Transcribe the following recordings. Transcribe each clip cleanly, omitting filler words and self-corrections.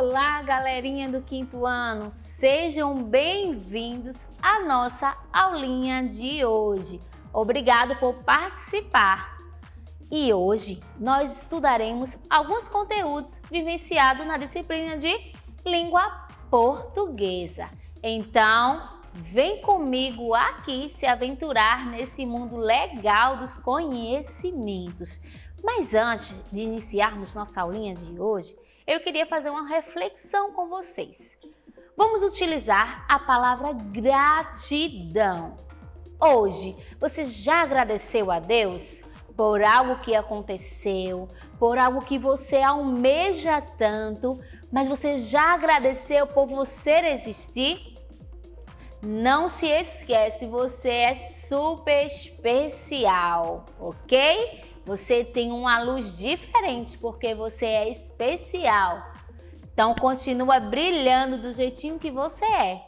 Olá, galerinha do quinto ano! Sejam bem-vindos à nossa aulinha de hoje. Obrigado por participar! E hoje nós estudaremos alguns conteúdos vivenciados na disciplina de língua portuguesa. Então, vem comigo aqui se aventurar nesse mundo legal dos conhecimentos. Mas antes de iniciarmos nossa aulinha de hoje, eu queria fazer uma reflexão com vocês. Vamos utilizar a palavra gratidão. Hoje, você já agradeceu a Deus por algo que aconteceu, por algo que você almeja tanto, mas você já agradeceu por você existir? Não se esquece, você é super especial, ok? Você tem uma luz diferente porque você é especial. Então, continua brilhando do jeitinho que você é.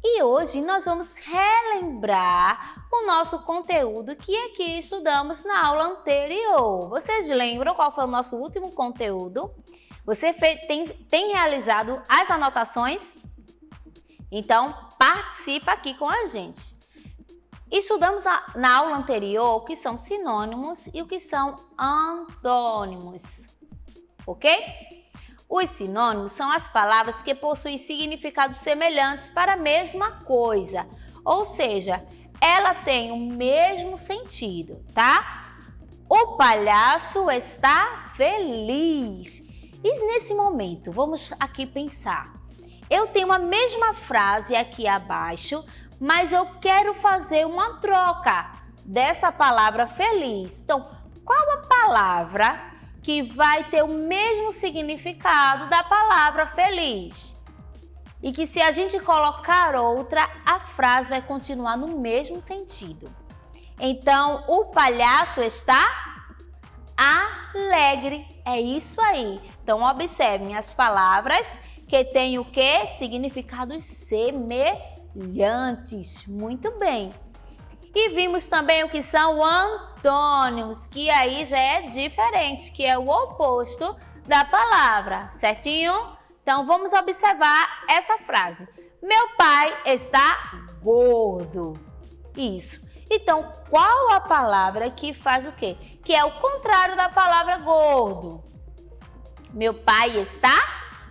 E hoje nós vamos relembrar o nosso conteúdo que aqui estudamos na aula anterior. Vocês lembram qual foi o nosso último conteúdo? Você tem realizado as anotações? Então, participa aqui com a gente. Estudamos na aula anterior o que são sinônimos e o que são antônimos, ok? Os sinônimos são as palavras que possuem significados semelhantes para a mesma coisa, ou seja, ela tem o mesmo sentido, tá? O palhaço está feliz. E nesse momento, vamos aqui pensar. Eu tenho a mesma frase aqui abaixo, mas eu quero fazer uma troca dessa palavra feliz. Então, qual a palavra que vai ter o mesmo significado da palavra feliz? E que se a gente colocar outra, a frase vai continuar no mesmo sentido. Então, o palhaço está alegre. É isso aí. Então, observem as palavras que têm o quê? Significados semelhantes. Muito bem. E vimos também o que são antônimos, que aí já é diferente, que é o oposto da palavra, certinho? Então, vamos observar essa frase. Meu pai está gordo. Isso. Então, qual a palavra que faz o quê? Que é o contrário da palavra gordo. Meu pai está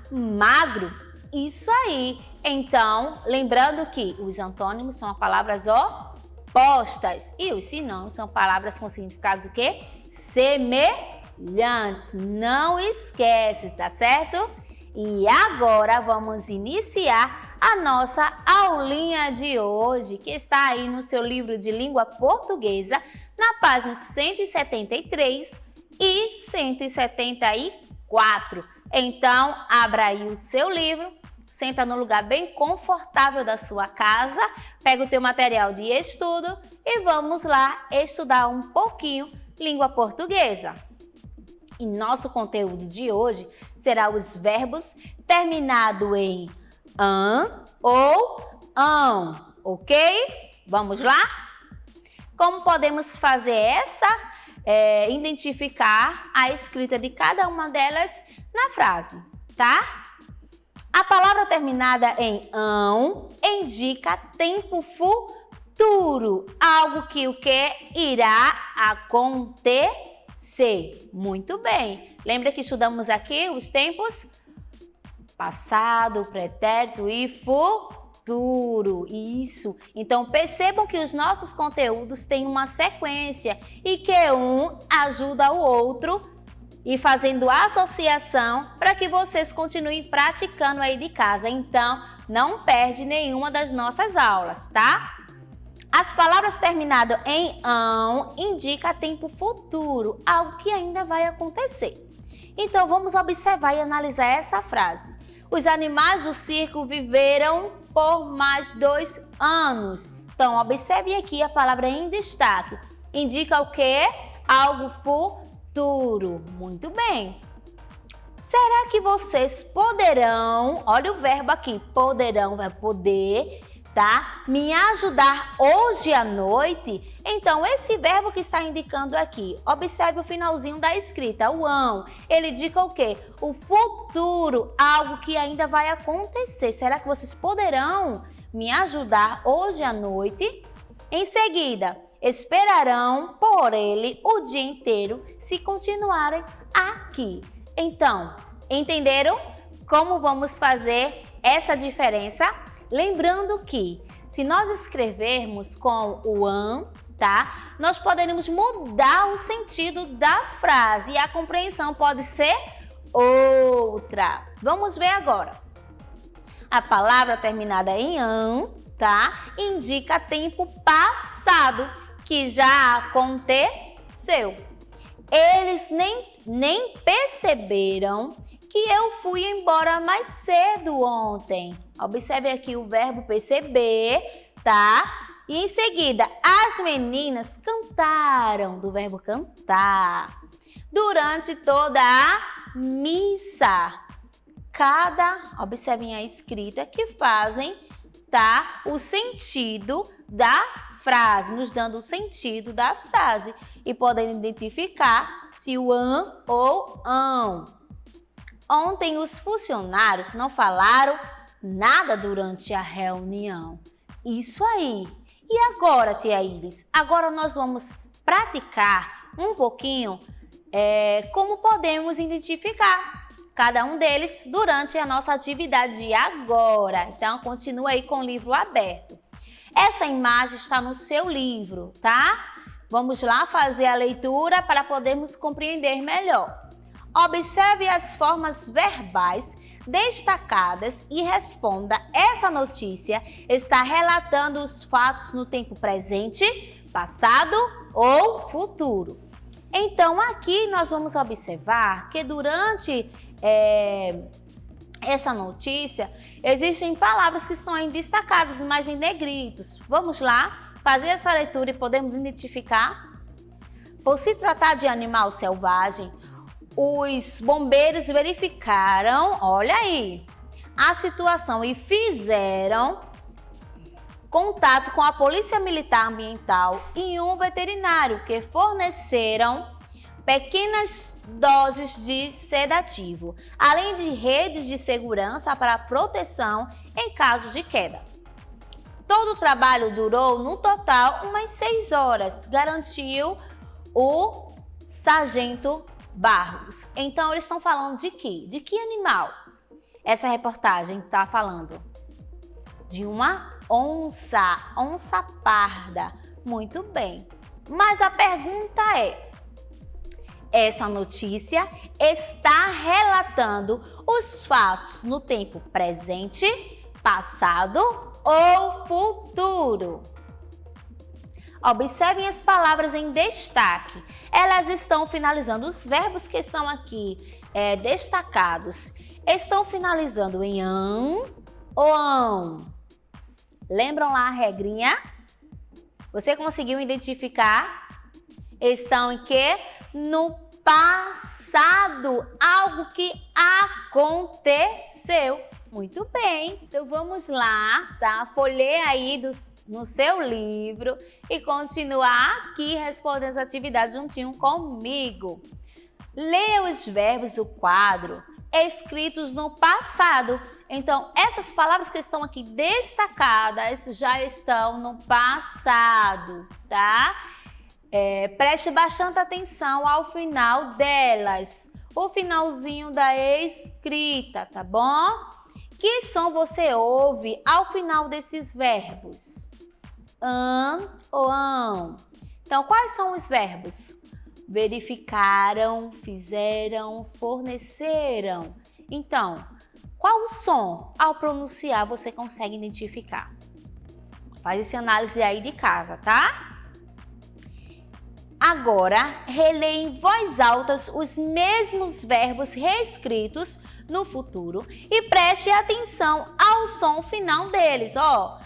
magro. Isso aí. Então, lembrando que os antônimos são palavras opostas e os sinônimos são palavras com significados o quê? Semelhantes. Não esquece, tá certo? E agora vamos iniciar a nossa aulinha de hoje, que está aí no seu livro de língua portuguesa, na página 173 e 174. Então, abra aí o seu livro. Senta no lugar bem confortável da sua casa, pega o teu material de estudo e vamos lá estudar um pouquinho língua portuguesa. E nosso conteúdo de hoje será os verbos terminados em an ou ão, ok? Vamos lá? Como podemos fazer identificar a escrita de cada uma delas na frase, tá? A palavra terminada em ão indica tempo futuro, algo que o que irá acontecer. Muito bem. Lembra que estudamos aqui os tempos passado, pretérito e futuro. Isso. Então percebam que os nossos conteúdos têm uma sequência e que um ajuda o outro e fazendo associação para que vocês continuem praticando aí de casa. Então, não perde nenhuma das nossas aulas, tá? As palavras terminadas em ão indicam tempo futuro, algo que ainda vai acontecer. Então, vamos observar e analisar essa frase. Os animais do circo viveram por mais 2 anos. Então, observe aqui a palavra em destaque. Indica o quê? Algo futuro. Muito bem. Será que vocês poderão, olha o verbo aqui, poderão, vai poder, tá? Me ajudar hoje à noite. Então, esse verbo que está indicando aqui, observe o finalzinho da escrita, o ão. Ele indica o quê? O futuro, algo que ainda vai acontecer. Será que vocês poderão me ajudar hoje à noite? Em seguida, esperarão por ele o dia inteiro se continuarem aqui. Então, entenderam como vamos fazer essa diferença? Lembrando que, se nós escrevermos com o an, tá? Nós poderemos mudar o sentido da frase e a compreensão pode ser outra. Vamos ver agora. A palavra terminada em an, tá? Indica tempo passado, que já aconteceu. Eles nem perceberam que eu fui embora mais cedo ontem. Observe aqui o verbo perceber, tá? E em seguida, as meninas cantaram, do verbo cantar, durante toda a missa. Observem a escrita que fazem, tá? O sentido da frase, nos dando o sentido da frase. E podem identificar se o an ou ão. Ontem os funcionários não falaram nada durante a reunião. Isso aí. E agora, tia Iris? Agora nós vamos praticar um pouquinho como podemos identificar cada um deles durante a nossa atividade de agora. Então, continua aí com o livro aberto. Essa imagem está no seu livro, tá? Vamos lá fazer a leitura para podermos compreender melhor. Observe as formas verbais destacadas e responda. Essa notícia está relatando os fatos no tempo presente, passado ou futuro. Então, aqui nós vamos observar que durante essa notícia existem palavras que estão aí destacadas, mas em negritos. Vamos lá fazer essa leitura e podemos identificar. Por se tratar de animal selvagem, os bombeiros verificaram, olha aí, a situação e fizeram contato com a Polícia Militar Ambiental e um veterinário que forneceram pequenas doses de sedativo, além de redes de segurança para proteção em caso de queda. Todo o trabalho durou, no total, umas 6 horas, garantiu o sargento Barros. Então, eles estão falando de quê? De que animal? Essa reportagem está falando de uma onça parda. Muito bem. Mas a pergunta é, essa notícia está relatando os fatos no tempo presente, passado ou futuro? Observem as palavras em destaque. Elas estão finalizando, os verbos que estão aqui destacados, estão finalizando em an ou ão. Lembram lá a regrinha? Você conseguiu identificar? Estão em quê? No passado, algo que aconteceu. Muito bem, então vamos lá, tá? Folheia aí no seu livro e continuar aqui respondendo as atividades juntinho comigo. Leia os verbos do quadro escritos no passado. Então, essas palavras que estão aqui destacadas já estão no passado, tá? Preste bastante atenção ao final delas, o finalzinho da escrita, tá bom? Que som você ouve ao final desses verbos? An ou ão? Então, quais são os verbos? Verificaram, fizeram, forneceram. Então, qual o som ao pronunciar você consegue identificar? Faz essa análise aí de casa, tá? Agora, releia em voz alta os mesmos verbos reescritos no futuro e preste atenção ao som final deles. Ó,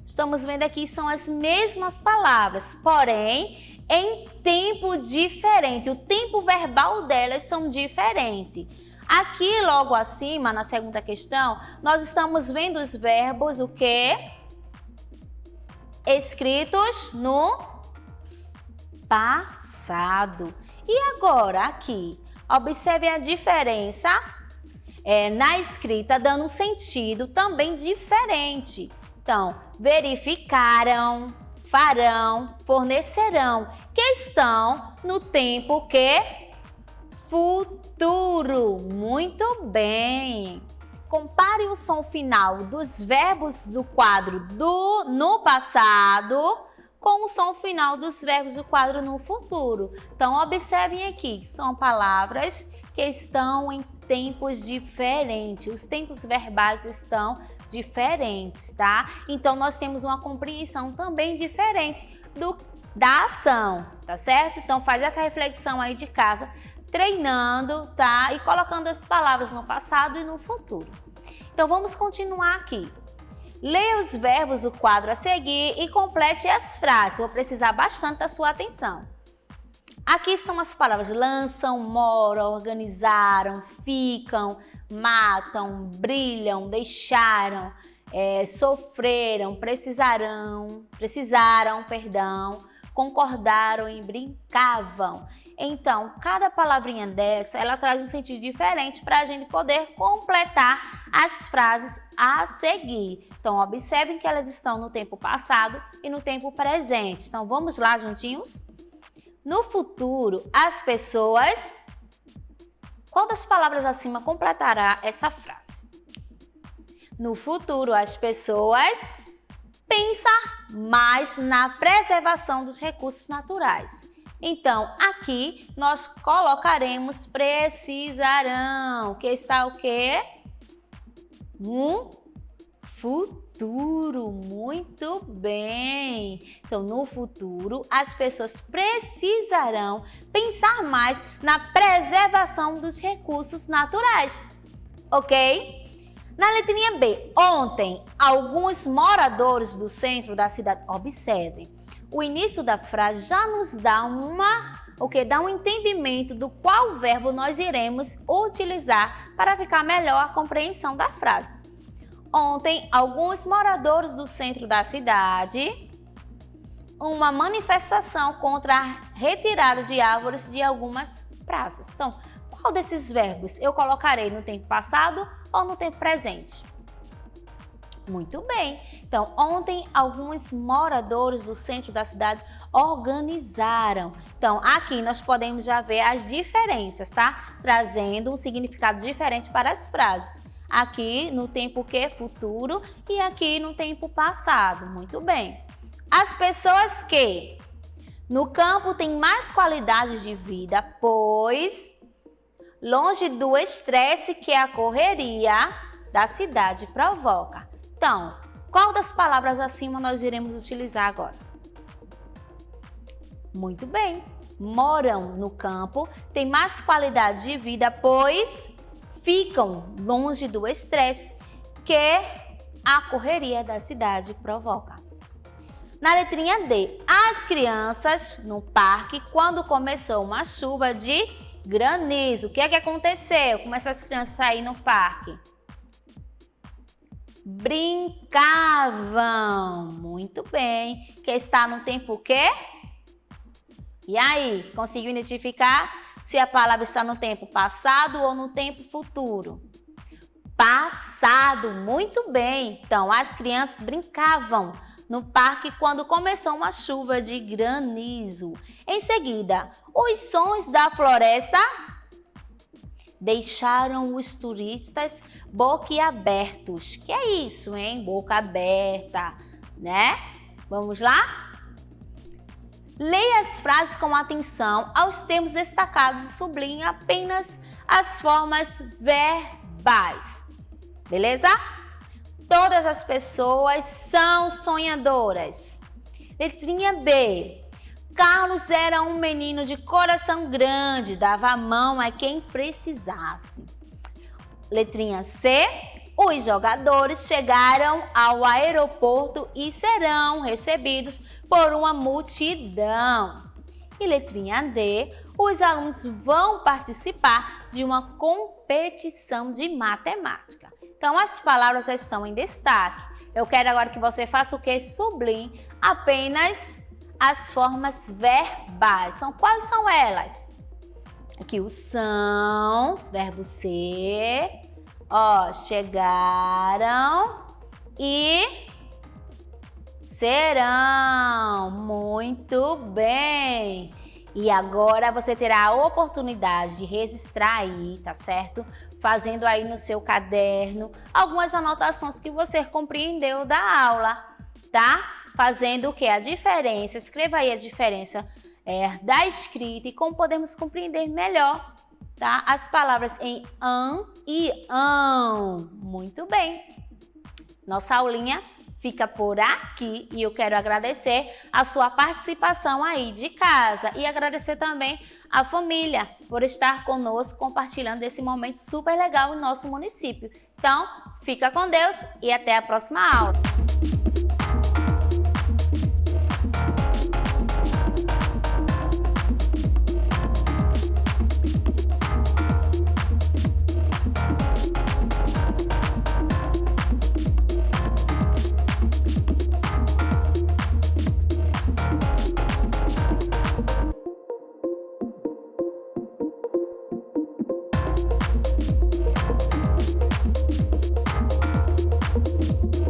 estamos vendo aqui, são as mesmas palavras, porém em tempo diferente. O tempo verbal delas são diferentes. Aqui, logo acima, na segunda questão, nós estamos vendo os verbos o quê? escritos no passado. E agora aqui, observe a diferença na escrita, dando um sentido também diferente. Então, verificaram, farão, fornecerão, que estão no tempo que? Futuro. Muito bem. Compare o som final dos verbos do quadro no passado com o som final dos verbos do quadro no futuro. Então, observem aqui, que são palavras que estão em tempos diferentes. Os tempos verbais estão diferentes, tá? Então, nós temos uma compreensão também diferente da ação, tá certo? Então, faz essa reflexão aí de casa, treinando, tá? E colocando as palavras no passado e no futuro. Então, vamos continuar aqui. Leia os verbos do quadro a seguir e complete as frases. Vou precisar bastante da sua atenção. Aqui estão as palavras lançam, moram, organizaram, ficam, matam, brilham, deixaram, sofreram, precisaram, concordaram e brincavam. Então, cada palavrinha dessa, ela traz um sentido diferente para a gente poder completar as frases a seguir. Então, observem que elas estão no tempo passado e no tempo presente. Então, vamos lá juntinhos? No futuro, as pessoas... Qual das palavras acima completará essa frase? No futuro, as pessoas pensam mais na preservação dos recursos naturais. Então, aqui nós colocaremos precisarão, que está o quê? No futuro. Muito bem. Então, no futuro, as pessoas precisarão pensar mais na preservação dos recursos naturais. Ok? Na letrinha B, ontem, alguns moradores do centro da cidade, observem, o início da frase já nos dá dá um entendimento do qual verbo nós iremos utilizar para ficar melhor a compreensão da frase. Ontem, alguns moradores do centro da cidade, uma manifestação contra a retirada de árvores de algumas praças. Então, qual desses verbos eu colocarei no tempo passado ou no tempo presente? Muito bem. Então, ontem, alguns moradores do centro da cidade organizaram. Então, aqui nós podemos já ver as diferenças, tá? Trazendo um significado diferente para as frases. Aqui no tempo que? Futuro e aqui no tempo passado. Muito bem. As pessoas que no campo têm mais qualidade de vida, pois longe do estresse que a correria da cidade provoca. Então, qual das palavras acima nós iremos utilizar agora? Muito bem. Moram no campo, têm mais qualidade de vida, pois ficam longe do estresse que a correria da cidade provoca. Na letrinha D, as crianças no parque, quando começou uma chuva de granizo. O que é que aconteceu? Como essas crianças saíram no parque? Brincavam. Muito bem. Que está no tempo o quê? E aí, conseguiu identificar se a palavra está no tempo passado ou no tempo futuro? Passado. Muito bem. Então, as crianças brincavam no parque quando começou uma chuva de granizo. Em seguida, os sons da floresta deixaram os turistas boquiabertos. Que é isso, hein? Boca aberta, né? Vamos lá? Leia as frases com atenção aos termos destacados e sublinhe apenas as formas verbais. Beleza? Todas as pessoas são sonhadoras. Letrinha B. Carlos era um menino de coração grande, dava a mão a quem precisasse. Letrinha C. Os jogadores chegaram ao aeroporto e serão recebidos por uma multidão. E letrinha D. os alunos vão participar de uma competição de matemática. Então, as palavras já estão em destaque. Eu quero agora que você faça o quê? Sublinhe apenas as formas verbais. Então, quais são elas? Aqui o são, verbo ser, ó, chegaram e serão. Muito bem! E agora você terá a oportunidade de registrar aí, tá certo? Fazendo aí no seu caderno algumas anotações que você compreendeu da aula, tá? Fazendo o que? A diferença. Escreva aí a diferença da escrita e como podemos compreender melhor, tá? As palavras em an e ão. Muito bem. Nossa aulinha fica por aqui e eu quero agradecer a sua participação aí de casa e agradecer também a família por estar conosco compartilhando esse momento super legal no nosso município. Então, fica com Deus e até a próxima aula.